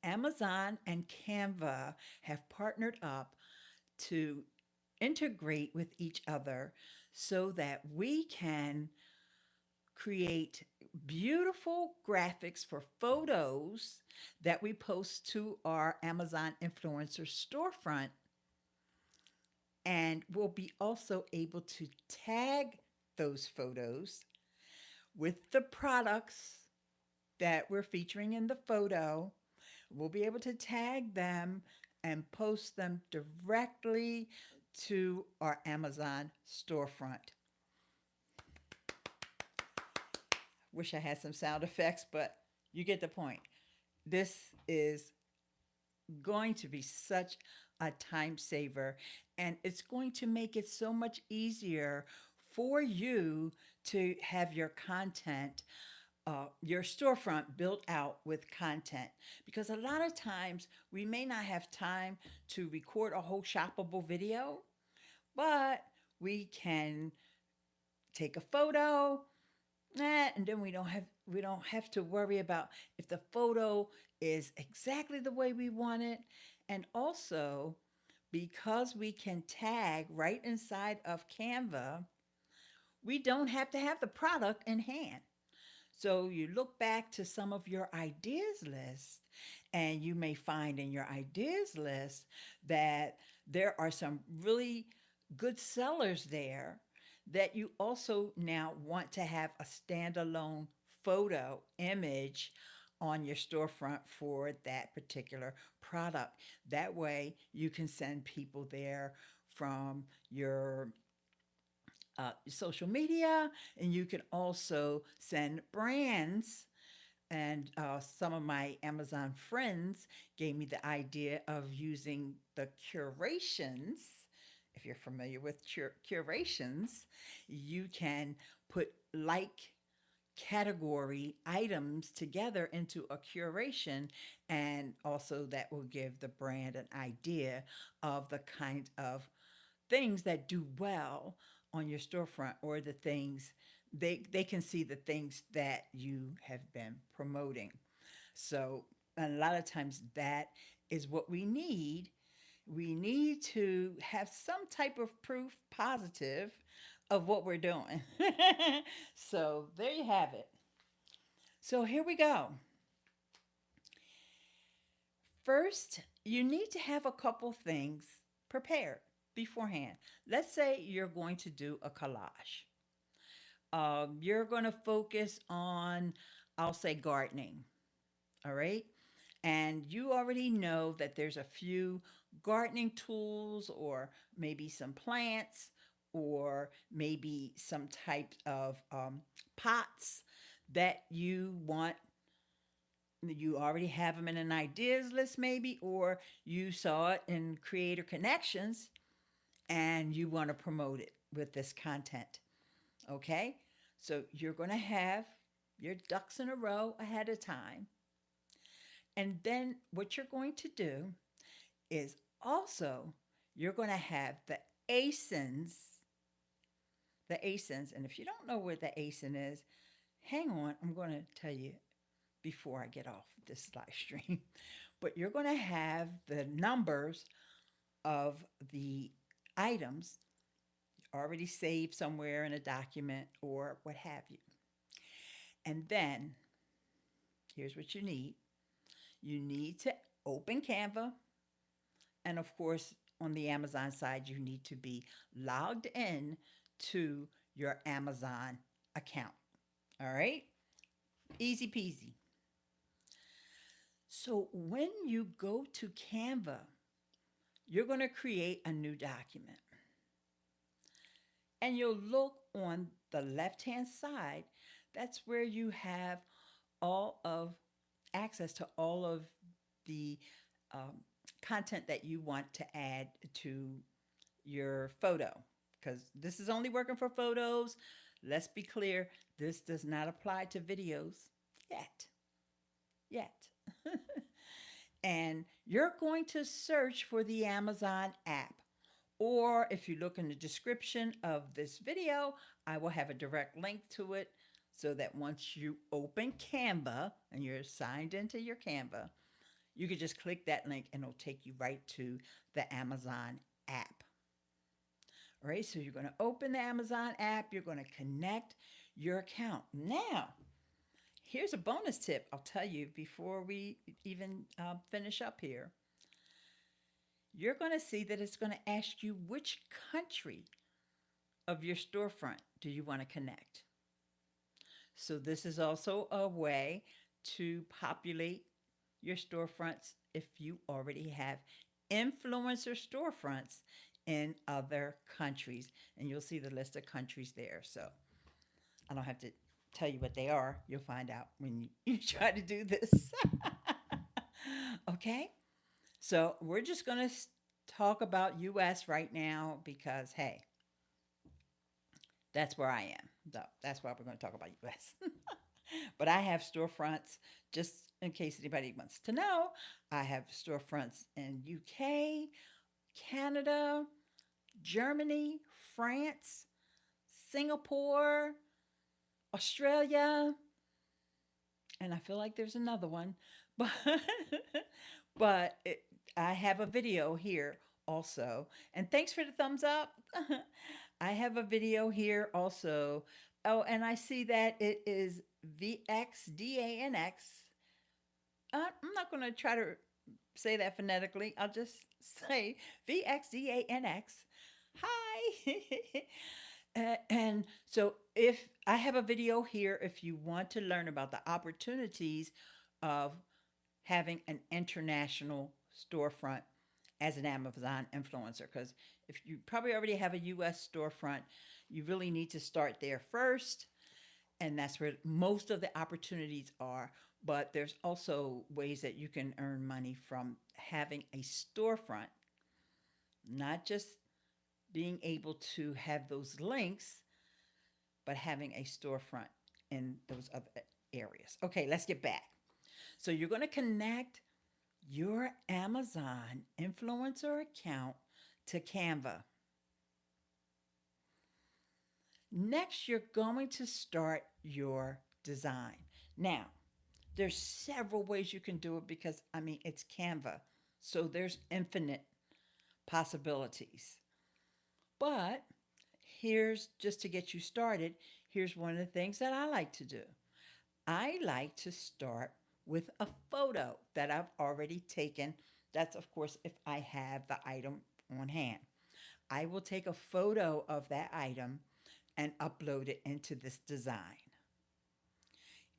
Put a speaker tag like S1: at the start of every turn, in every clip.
S1: Amazon and Canva have partnered up to integrate with each other so that we can create beautiful graphics for photos that we post to our Amazon influencer storefront. And we'll be also able to tag those photos with the products that we're featuring in the photo. We'll be able to tag them and post them directly to our Amazon storefront. Wish I had some sound effects, but you get the point. This is going to be such a time saver, and it's going to make it so much easier for you to have your content, your storefront built out with content. Because a lot of times we may not have time to record a whole shoppable video, but we can take a photo, and then we don't have to worry about if the photo is exactly the way we want it. And also, because we can tag right inside of Canva, we don't have to have the product in hand. So you look back to some of your ideas list, and you may find in your ideas list that there are some really good sellers there that you also now want to have a standalone photo image on your storefront for that particular product. That way you can send people there from your social media, and you can also send brands. And some of my Amazon friends gave me the idea of using the curations. If you're familiar with curations, you can put like category items together into a curation, and also that will give the brand an idea of the kind of things that do well on your storefront, or the things they can see the things that you have been promoting. So a lot of times that is what we need. We need to have some type of proof positive of what we're doing. So there you have it. So here we go. First, you need to have a couple things prepared beforehand. Let's say you're going to do a collage. You're going to focus on, I'll say, gardening. All right. And you already know that there's a few gardening tools, or maybe some plants, or maybe some type of pots that you want. You already have them in an ideas list, maybe, or you saw it in Creator Connections and you want to promote it with this content. Okay? So you're going to have your ducks in a row ahead of time. And then what you're going to do is also you're going to have ASINs, the ASINs. And if you don't know where the ASIN is, hang on, I'm going to tell you before I get off this live stream. But you're going to have the numbers of the items already saved somewhere in a document or what have you. And then here's what you need. You need to open Canva. And of course, on the Amazon side, you need to be logged in to your Amazon account. All right? Easy peasy. So when you go to Canva, you're going to create a new document. And you'll look on the left-hand side. That's where you have all of access to all of the content that you want to add to your photo. Because this is only working for photos. Let's be clear, this does not apply to videos yet. Yet. And you're going to search for the Amazon app. Or if you look in the description of this video, I will have a direct link to it, so that once you open Canva and you're signed into your Canva, You could just click that link and it'll take you right to the Amazon app. All right, so you're going to open the Amazon app, you're going to connect your account. Now, here's a bonus tip I'll tell you before we even finish up here. You're going to see that it's going to ask you which country of your storefront do you want to connect. So this is also a way to populate your storefronts if you already have influencer storefronts in other countries. And you'll see the list of countries there. So I don't have to tell you what they are. You'll find out when you try to do this. Okay? So we're just going to talk about US right now because, hey, that's where I am. So that's why we're going to talk about US. But I have storefronts, just in case anybody wants to know. I have storefronts in UK, Canada, Germany, France, Singapore, Australia, and I feel like there's another one. But I have a video here also. And thanks for the thumbs up. I have a video here also. Oh, and I see that it is VXDANX. I'm not going to try to say that phonetically. I'll just say VXDANX. Hi. And so if I have a video here, if you want to learn about the opportunities of having an international storefront as an Amazon influencer, because if you probably already have a US storefront, you really need to start there first. And that's where most of the opportunities are. But there's also ways that you can earn money from having a storefront, not just being able to have those links, but having a storefront in those other areas. Okay, let's get back. So you're going to connect your Amazon influencer account to Canva. Next, you're going to start your design. Now, there's several ways you can do it because, I mean, it's Canva. So there's infinite possibilities. But here's, just to get you started, here's one of the things that I like to do. I like to start with a photo that I've already taken. That's, of course, if I have the item on hand. I will take a photo of that item and upload it into this design.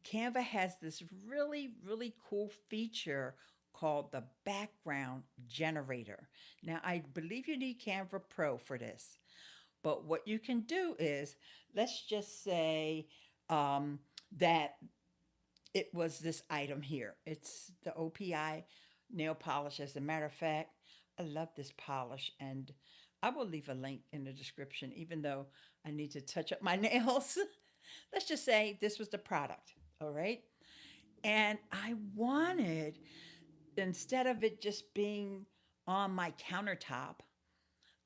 S1: Canva has this really, really cool feature called the background generator. Now, I believe you need Canva Pro for this. But what you can do is, let's just say that it was this item here. It's the OPI nail polish. As a matter of fact, I love this polish, and I will leave a link in the description, even though I need to touch up my nails. Let's just say this was the product, all right? And I wanted, instead of it just being on my countertop,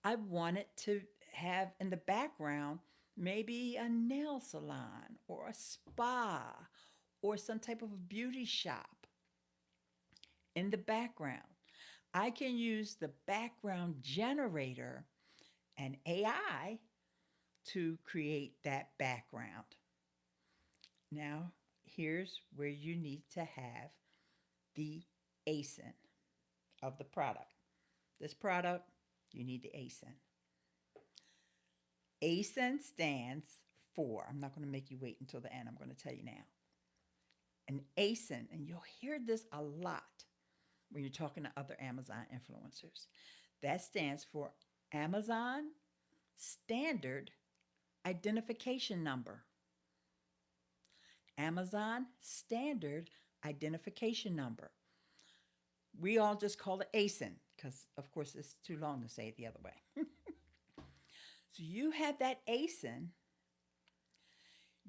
S1: I wanted to have in the background maybe a nail salon or a spa or some type of beauty shop in the background. I can use the background generator and AI to create that background. Now, here's where you need to have the ASIN of the product. This product, you need the ASIN. ASIN stands for, I'm not going to make you wait until the end, I'm going to tell you now. An ASIN, and you'll hear this a lot when you're talking to other Amazon influencers. That stands for Amazon Standard Identification Number. Amazon Standard Identification Number. We all just call it ASIN because, of course, it's too long to say it the other way. So you have that ASIN.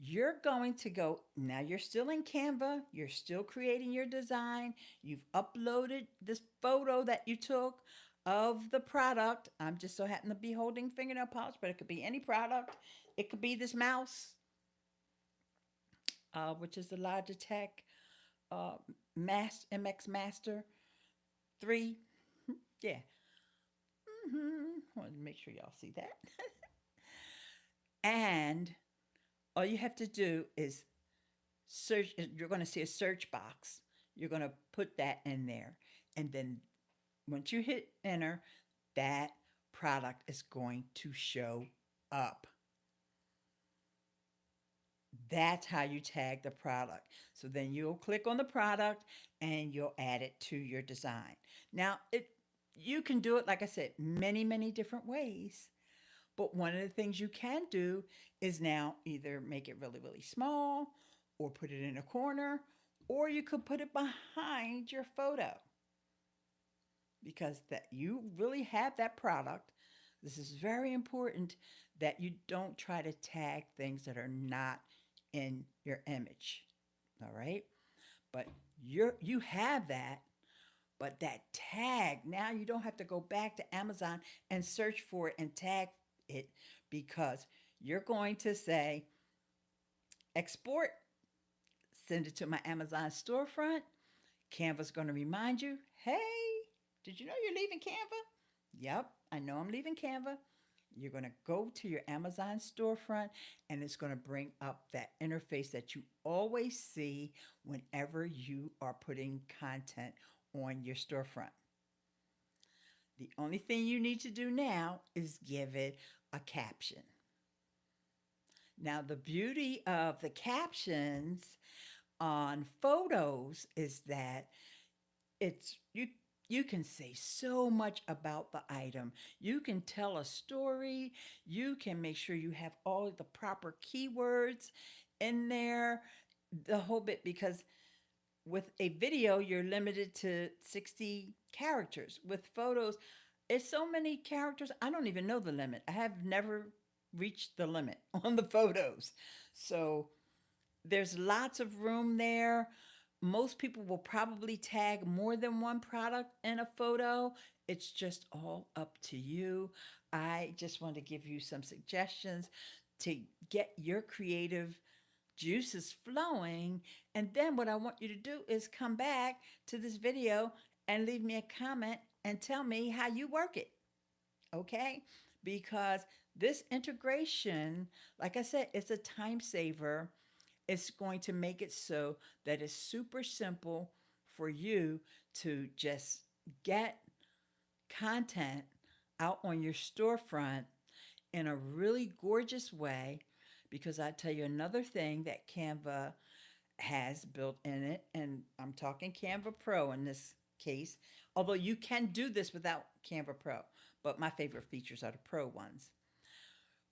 S1: You're going to go, now you're still in Canva, you're still creating your design, you've uploaded this photo that you took of the product. I'm just so happen to be holding fingernail polish, but it could be any product. It could be this mouse, which is the Logitech MX Master. three. Yeah. Want to make sure y'all see that. And all you have to do is search. You're going to see a search box. You're going to put that in there. And then once you hit enter, that product is going to show up. That's how you tag the product. So then you'll click on the product and you'll add it to your design. Now, you can do it, like I said, many, many different ways. But one of the things you can do is now either make it really, really small or put it in a corner, or you could put it behind your photo because that you really have that product. This is very important that you don't try to tag things that are not in your image. All right? But you have that, but that tag, now you don't have to go back to Amazon and search for it and tag it, because you're going to say export, send it to my Amazon storefront. Canva's going to remind you, hey, did you know you're leaving Canva? Yep, I know I'm leaving Canva. You're going to go to your Amazon storefront and it's going to bring up that interface that you always see whenever you are putting content on your storefront. The only thing you need to do now is give it a caption. Now, the beauty of the captions on photos is that you can say so much about the item. You can tell a story. You can make sure you have all the proper keywords in there, the whole bit, because with a video, you're limited to 60 characters. With photos, it's so many characters, I don't even know the limit. I have never reached the limit on the photos. So there's lots of room there. Most people will probably tag more than one product in a photo. It's just all up to you. I just want to give you some suggestions to get your creative juices flowing. And then what I want you to do is come back to this video and leave me a comment and tell me how you work it. Okay? Because this integration, like I said, it's a time saver. It's going to make it so that it's super simple for you to just get content out on your storefront in a really gorgeous way. Because I tell you another thing that Canva has built in it, and I'm talking Canva Pro in this case, although you can do this without Canva Pro, but my favorite features are the Pro ones.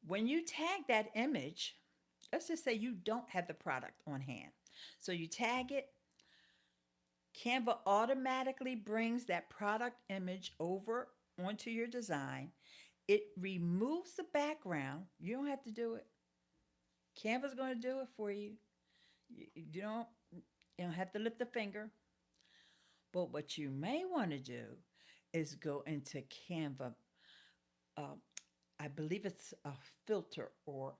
S1: When you tag that image, let's just say you don't have the product on hand. So you tag it, Canva automatically brings that product image over onto your design. It removes the background. You don't have to do it. Canva's going to do it for you. You don't have to lift a finger. But what you may want to do is go into Canva. I believe it's a filter, or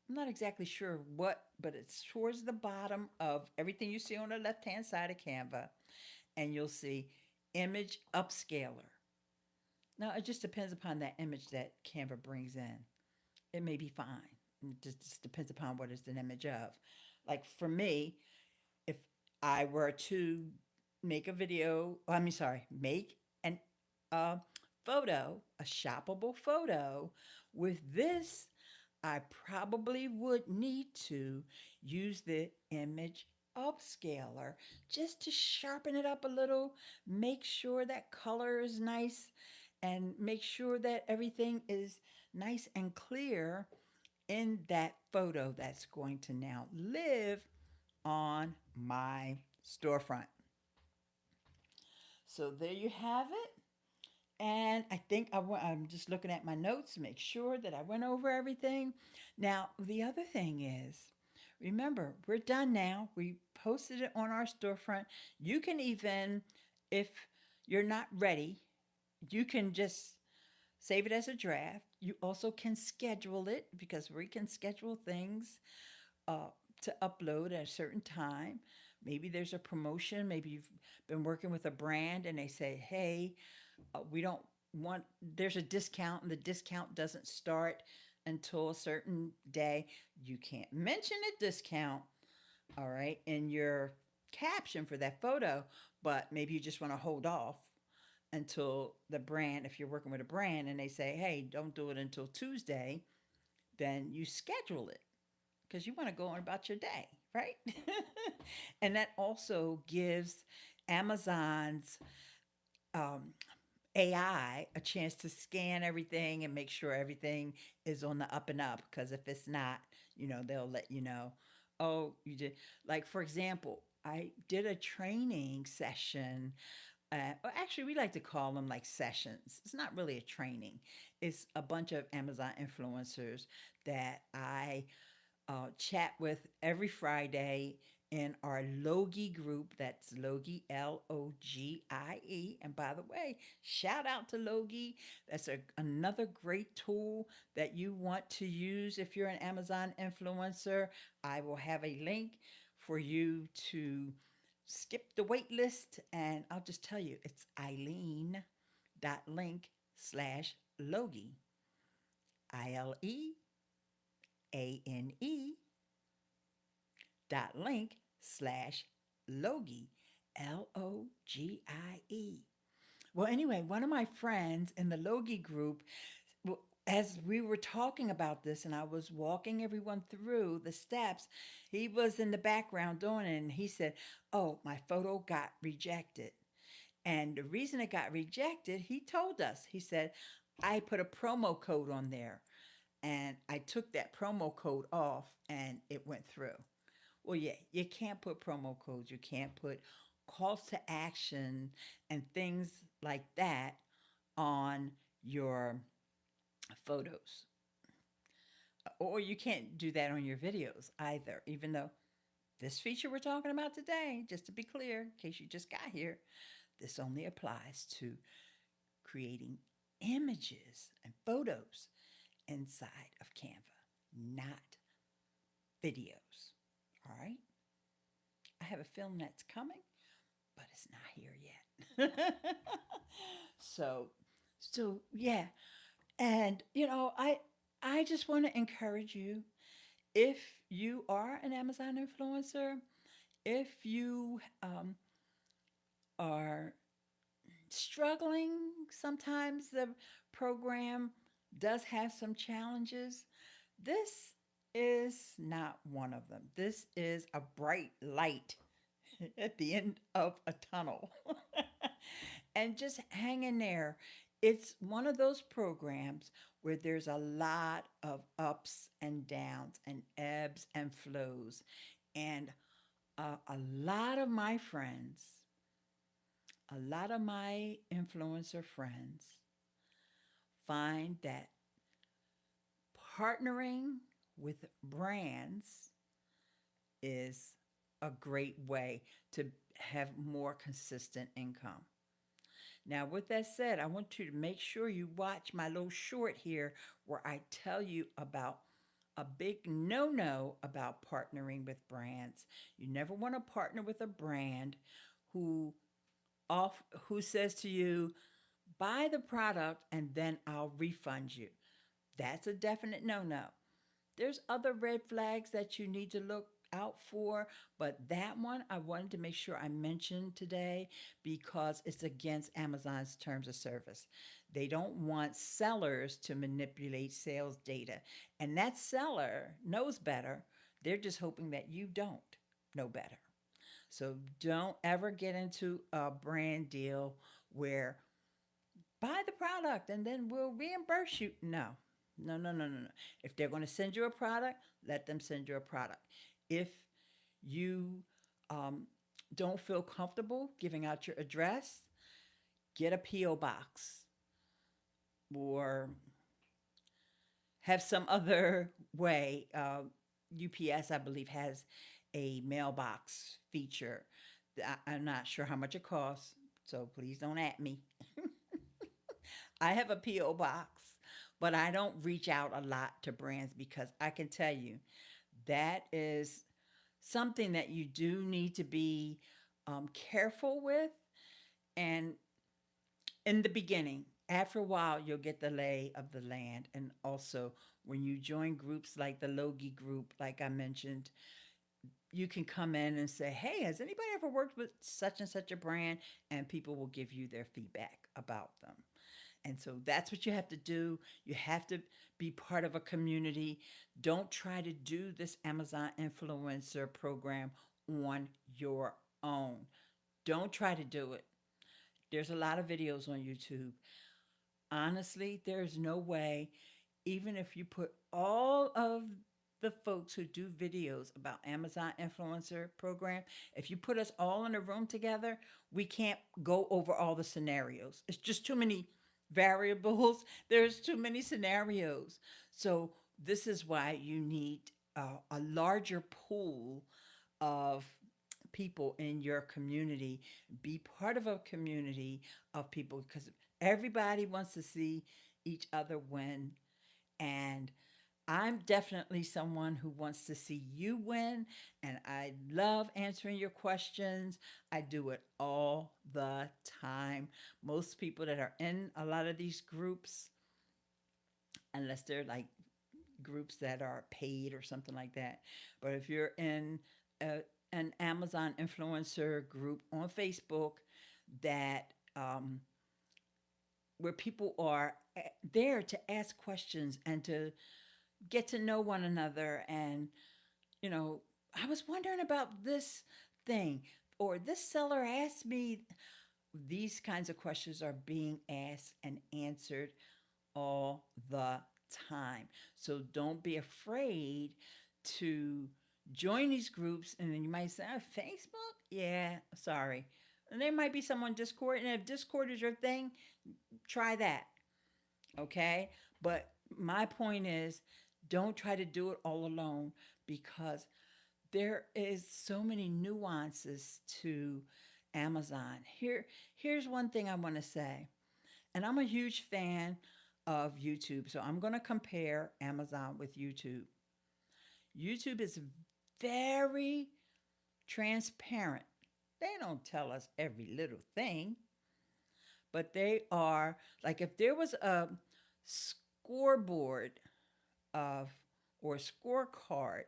S1: I'm not exactly sure what, but it's towards the bottom of everything you see on the left-hand side of Canva. And you'll see Image Upscaler. Now, it just depends upon that image that Canva brings in. It may be fine. It just depends upon what it's an image of. Like for me, if I were to make a video, make an photo, a shoppable photo with this, I probably would need to use the image upscaler just to sharpen it up a little, make sure that color is nice, and make sure that everything is nice and clear in that photo that's going to now live on my storefront. So there you have it. And I think I'm just looking at my notes to make sure that I went over everything. Now, the other thing is, remember, we're done now. We posted it on our storefront. You can even, if you're not ready, you can just save it as a draft. You also can schedule it, because we can schedule things to upload at a certain time. Maybe there's a promotion. Maybe you've been working with a brand and they say, hey, we don't want, there's a discount and the discount doesn't start until a certain day. You can't mention a discount, all right, in your caption for that photo, but maybe you just want to hold off until the brand, if you're working with a brand and they say, hey, don't do it until Tuesday, then you schedule it because you want to go on about your day, right? And that also gives Amazon's um, AI a chance to scan everything and make sure everything is on the up and up. Because if it's not, they'll let you know, oh, you did. Like, for example, I did a training session. Or actually, we like to call them like sessions. It's not really a training, it's a bunch of Amazon influencers that I chat with every Friday in our Logie group. That's Logie, Logie. And by the way, shout out to Logie. That's another great tool that you want to use if you're an Amazon influencer. I will have a link for you to skip the wait list. And I'll just tell you, it's Ileane.link/Logie. ILEANE.link/Logie. Logie. Well, anyway, one of my friends in the Logie group, as we were talking about this and I was walking everyone through the steps, he was in the background doing it and he said, oh, my photo got rejected. And the reason it got rejected, he told us, he said, I put a promo code on there and I took that promo code off and it went through. Well, yeah, you can't put promo codes, you can't put calls to action and things like that on your photos. Or you can't do that on your videos either, even though this feature we're talking about today, just to be clear, in case you just got here, this only applies to creating images and photos inside of Canva, not videos. All right? I have a film that's coming, but it's not here yet. so, so yeah. And I just want to encourage you, if you are an Amazon influencer, if you are struggling, sometimes the program does have some challenges. This is not one of them. This is a bright light at the end of a tunnel. And just hang in there. It's one of those programs where there's a lot of ups and downs and ebbs and flows. And a lot of my friends, a lot of my influencer friends find that partnering with brands is a great way to have more consistent income. Now, with that said, I want you to make sure you watch my little short here where I tell you about a big no-no about partnering with brands. You never want to partner with a brand who who says to you, buy the product and then I'll refund you. That's a definite no-no. There's other red flags that you need to look out for, but that one I wanted to make sure I mentioned today because it's against Amazon's terms of service. They don't want sellers to manipulate sales data, and that seller knows better. They're just hoping that you don't know better. So don't ever get into a brand deal where buy the product and then we'll reimburse you. No, no. If they're going to send you a product, let them send you a product. If you don't feel comfortable giving out your address, get a P.O. box or have some other way. UPS, I believe, has a mailbox feature. I'm not sure how much it costs, so please don't at me. I have a P.O. box, but I don't reach out a lot to brands because I can tell you that is something that you do need to be careful with. And in the beginning, after a while, you'll get the lay of the land. And also, when you join groups like the Logie group, like I mentioned, you can come in and say, hey, has anybody ever worked with such and such a brand? And people will give you their feedback about them. And so that's what you have to do. You have to be part of a community. Don't try to do this Amazon influencer program on your own. Don't try to do it. There's a lot of videos on YouTube. Honestly, there's no way, even if you put all of the folks who do videos about Amazon influencer program, if you put us all in a room together, we can't go over all the scenarios. It's just too many variables. There's too many scenarios. So this is why you need a larger pool of people in your community. Be part of a community of people, because everybody wants to see each other win. And I'm definitely someone who wants to see you win, and I love answering your questions. I do it all the time. Most people that are in a lot of these groups, unless they're like groups that are paid or something like that, but if you're in an Amazon influencer group on Facebook that where people are there to ask questions and to get to know one another. And, I was wondering about this thing, or this seller asked me. These kinds of questions are being asked and answered all the time. So don't be afraid to join these groups. And then you might say, oh, Facebook? Yeah, sorry. And there might be someone Discord. And if Discord is your thing, try that. Okay? But my point is, don't try to do it all alone, because there is so many nuances to Amazon. Here's one thing I want to say. And I'm a huge fan of YouTube. So I'm going to compare Amazon with YouTube. YouTube is very transparent. They don't tell us every little thing, but they are like, if there was a scoreboard of, or scorecard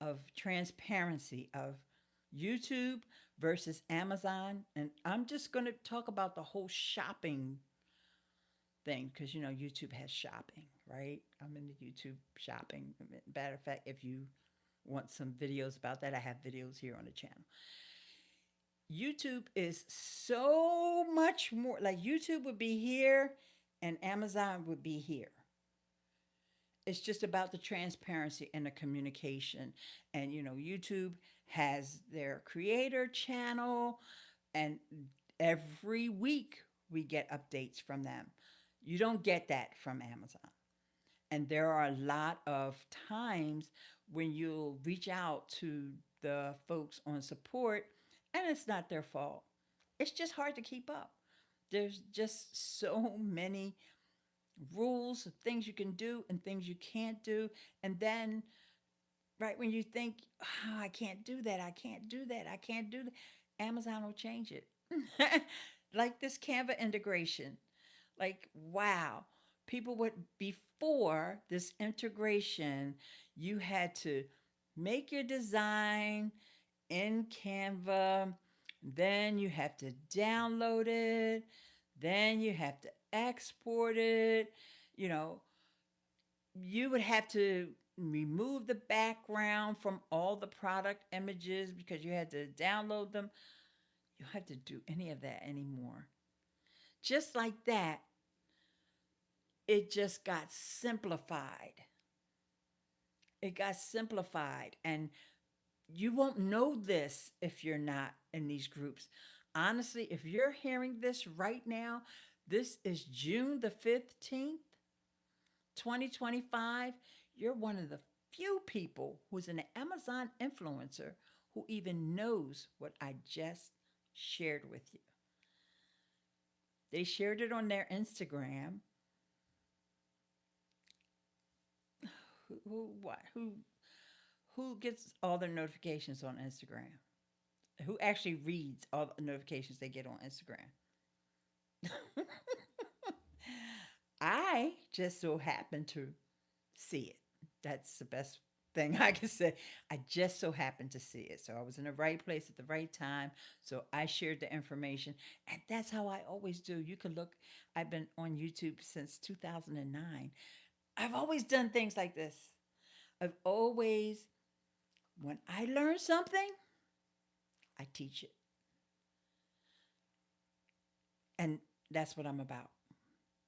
S1: of transparency of YouTube versus Amazon, and I'm just going to talk about the whole shopping thing, because YouTube has shopping, right? I'm into YouTube shopping. Matter of fact, if you want some videos about that, I have videos here on the channel. YouTube is so much more, like YouTube would be here and Amazon would be here. It's just about the transparency and the communication. And YouTube has their creator channel, and every week we get updates from them. You don't get that from Amazon. And there are a lot of times when you'll reach out to the folks on support, and it's not their fault. It's just hard to keep up. There's just so many rules, things you can do and things you can't do. And then right when you think, oh, I can't do that, I can't do that, I can't do that, Amazon will change it. Like this Canva integration. Like, wow. People would, before this integration, you had to make your design in Canva, then you have to download it, then you have to export it. You would have to remove the background from all the product images because you had to download them. You don't have to do any of that anymore. Just like that, it just got simplified. It got simplified. And you won't know this if you're not in these groups. Honestly, if you're hearing this right now, this is June the 15th, 2025. You're one of the few people who's an Amazon influencer who even knows what I just shared with you. They shared it on their Instagram. Who gets all their notifications on Instagram? Who actually reads all the notifications they get on Instagram? I just so happen to see it. That's the best thing I can say. I just so happened to see it. So I was in the right place at the right time. So I shared the information. And that's how I always do. You can look, I've been on YouTube since 2009. I've always done things like this. I've always, when I learn something, I teach it. And that's what I'm about.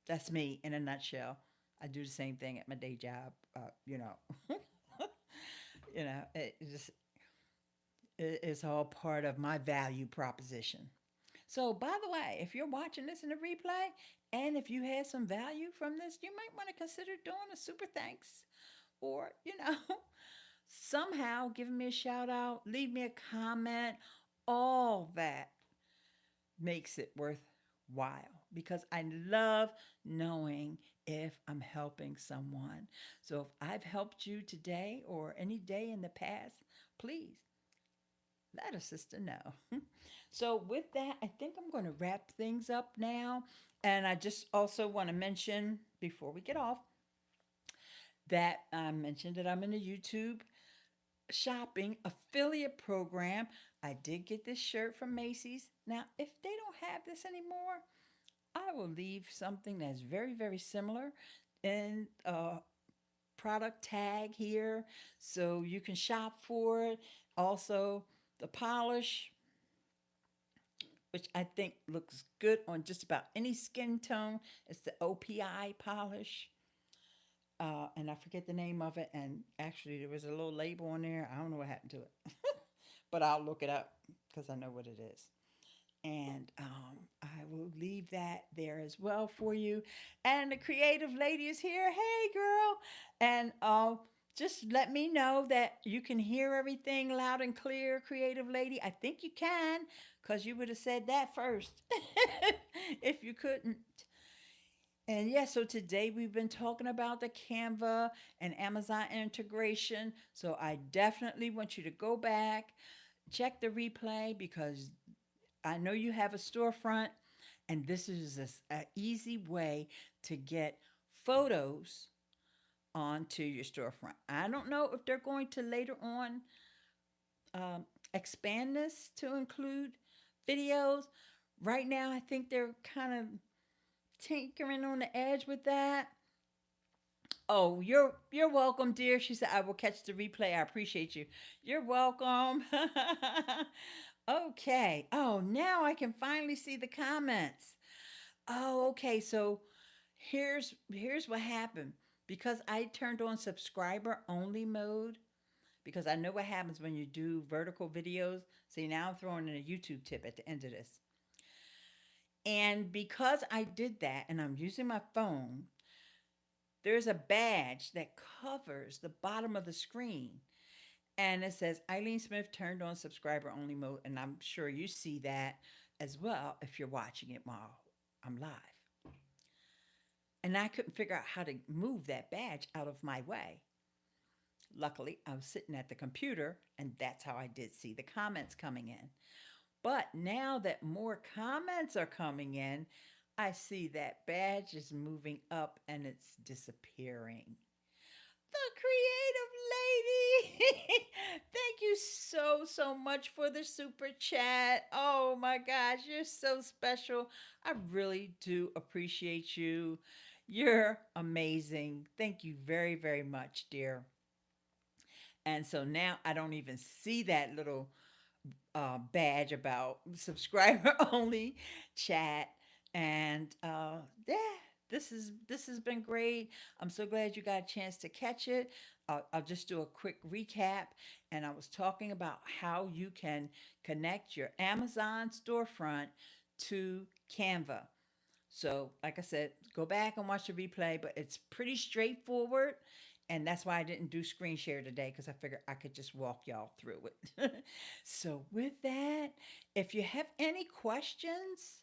S1: That's me in a nutshell. I do the same thing at my day job. It just it's all part of my value proposition. So, by the way, if you're watching this in the replay, and if you had some value from this, you might want to consider doing a super thanks, or somehow giving me a shout out, leave me a comment. All that makes it worthwhile because I love knowing if I'm helping someone. So if I've helped you today or any day in the past, please let a sister know. So with that, I think I'm going to wrap things up now. And I just also want to mention before we get off that I mentioned that I'm in a YouTube shopping affiliate program. I did get this shirt from Macy's. Now, if they don't have this anymore, I will leave something that's very, very similar in a product tag here so you can shop for it. Also, the polish, which I think looks good on just about any skin tone. It's the OPI polish. And I forget the name of it. And actually, there was a little label on there. I don't know what happened to it, but I'll look it up because I know what it is. And I will leave that there as well for you. And the creative lady is here. Hey, girl. And just let me know that you can hear everything loud and clear, creative lady. I think you can because you would have said that first if you couldn't. And yeah, so today we've been talking about the Canva and Amazon integration. So I definitely want you to go back, check the replay because I know you have a storefront, and this is an easy way to get photos onto your storefront. I don't know if they're going to later on expand this to include videos. Right now, I think they're kind of tinkering on the edge with that. Oh, you're welcome, dear. She said, I will catch the replay. I appreciate you. You're welcome. Okay. Oh, now I can finally see the comments. Oh, okay. So here's what happened. Because I turned on subscriber only mode, because I know what happens when you do vertical videos. See, now I'm throwing in a YouTube tip at the end of this. And because I did that and I'm using my phone, there's a badge that covers the bottom of the screen. And it says Ileane Smith turned on subscriber only mode. And I'm sure you see that as well if you're watching it while I'm live. And I couldn't figure out how to move that badge out of my way. Luckily, I was sitting at the computer, and that's how I did see the comments coming in. But now that more comments are coming in, I see that badge is moving up and it's disappearing. The creative lady. Thank you so much for the super chat. Oh my gosh, you're so special. I really do appreciate you. You're amazing. Thank you very much, dear. And so now I don't even see that little badge about subscriber only chat. And yeah, this has been great. I'm so glad you got a chance to catch it. I'll just do a quick recap. And I was talking about how you can connect your Amazon storefront to Canva. So, like I said, go back and watch the replay, but it's pretty straightforward. And that's why I didn't do screen share today because I figured I could just walk y'all through it. So, with that, if you have any questions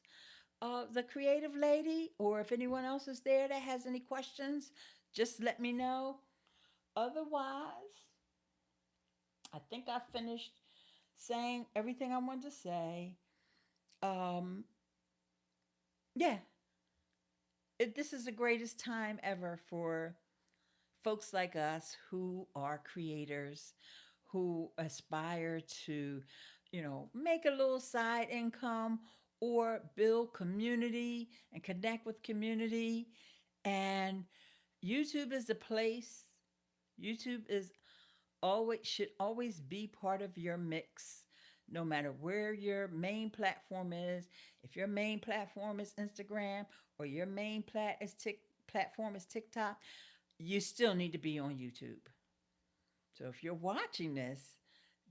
S1: of the creative lady, or if anyone else is there that has any questions, just let me know. Otherwise, I think I finished saying everything I wanted to say. Um, yeah, this is the greatest time ever for folks like us who are creators, who aspire to, make a little side income or build community and connect with community. And YouTube is the place. YouTube is always should always be part of your mix, no matter where your main platform is. If your main platform is Instagram or your main platform is TikTok, you still need to be on YouTube. So if you're watching this,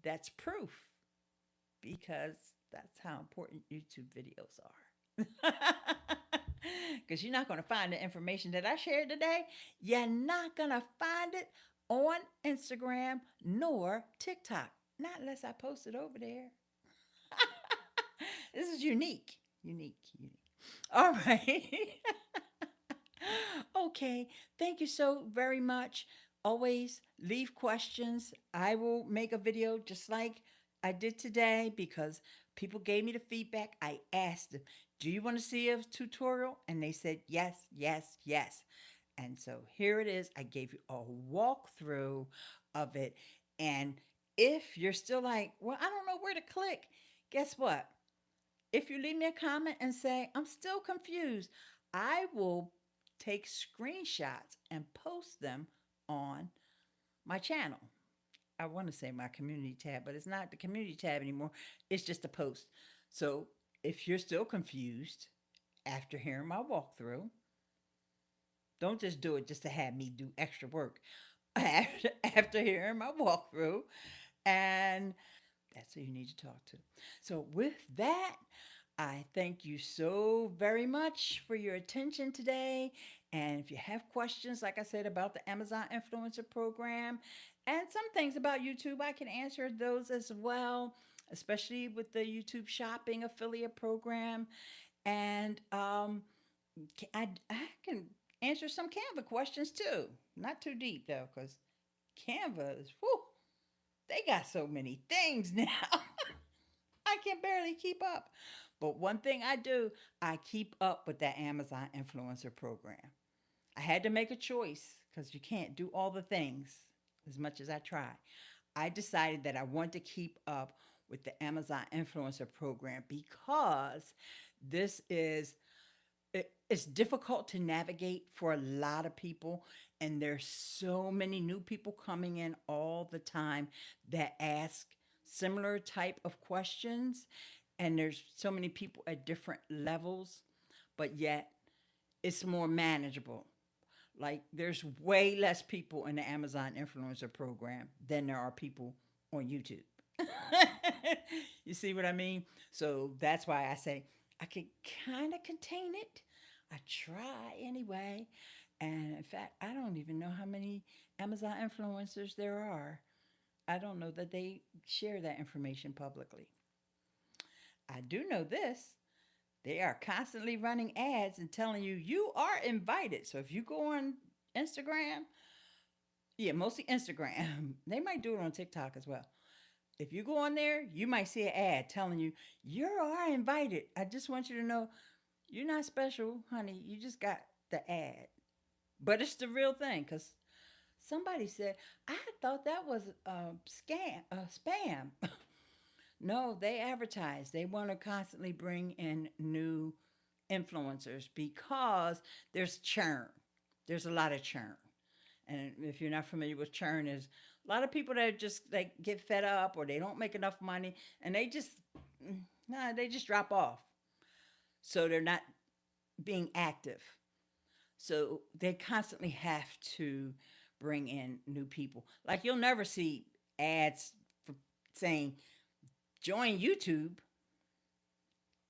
S1: that's proof, because that's how important YouTube videos are. Because you're not going to find the information that I shared today. You're not going to find it on Instagram nor TikTok. Not unless I post it over there. This is unique. Unique, unique. All right. Okay. Thank you so very much. Always leave questions. I will make a video just like I did today, because people gave me the feedback. I asked them, do you want to see a tutorial? And they said, yes, yes, yes. And so here it is. I gave you a walkthrough of it. And if you're still like, well, I don't know where to click, guess what? If you leave me a comment and say, I'm still confused, I will take screenshots and post them on my channel. I want to say my community tab, but it's not the community tab anymore. It's just a post. So if you're still confused after hearing my walkthrough, don't just do it just to have me do extra work. After hearing my walkthrough, and that's who you need to talk to. So with that, I thank you so very much for your attention today. And if you have questions, like I said, about the Amazon Influencer Program and some things about YouTube, I can answer those as well, especially with the YouTube Shopping Affiliate Program. And I can answer some Canva questions too. Not too deep though, because Canva is, whew, they got so many things now. I can barely keep up. But one thing I do, I keep up with that Amazon Influencer Program. I had to make a choice because you can't do all the things as much as I try. I decided that I want to keep up with the Amazon Influencer Program because it's difficult to navigate for a lot of people, and there's so many new people coming in all the time that ask similar type of questions, and there's so many people at different levels, but yet it's more manageable. Like there's way less people in the Amazon Influencer Program than there are people on YouTube. You see what I mean? So that's why I say I can kind of contain it. I try anyway. And in fact, I don't even know how many Amazon influencers there are. I don't know that they share that information publicly. I do know this. They are constantly running ads and telling you you are invited. So if you go on Instagram, yeah, mostly Instagram. They might do it on TikTok as well. If you go on there, you might see an ad telling you you are invited. I just want you to know you're not special, honey. You just got the ad. But it's the real thing, because somebody said, I thought that was spam. No, they advertise. They want to constantly bring in new influencers because there's churn. There's a lot of churn. And if you're not familiar with churn, is a lot of people that just like get fed up or they don't make enough money and they just drop off. So they're not being active. So they constantly have to bring in new people. Like you'll never see ads for saying join YouTube,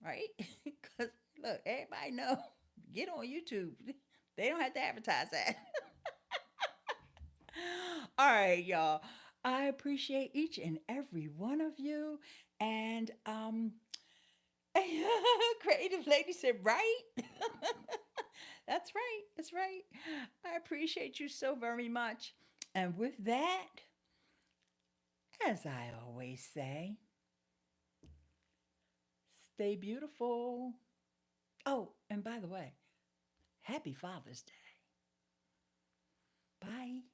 S1: right? Because look, everybody know get on YouTube. They don't have to advertise that. All right, y'all. I appreciate each and every one of you. And creative lady said, right? That's right. That's right. I appreciate you so very much. And with that, as I always say, stay beautiful. Oh, and by the way, happy Father's Day. Bye.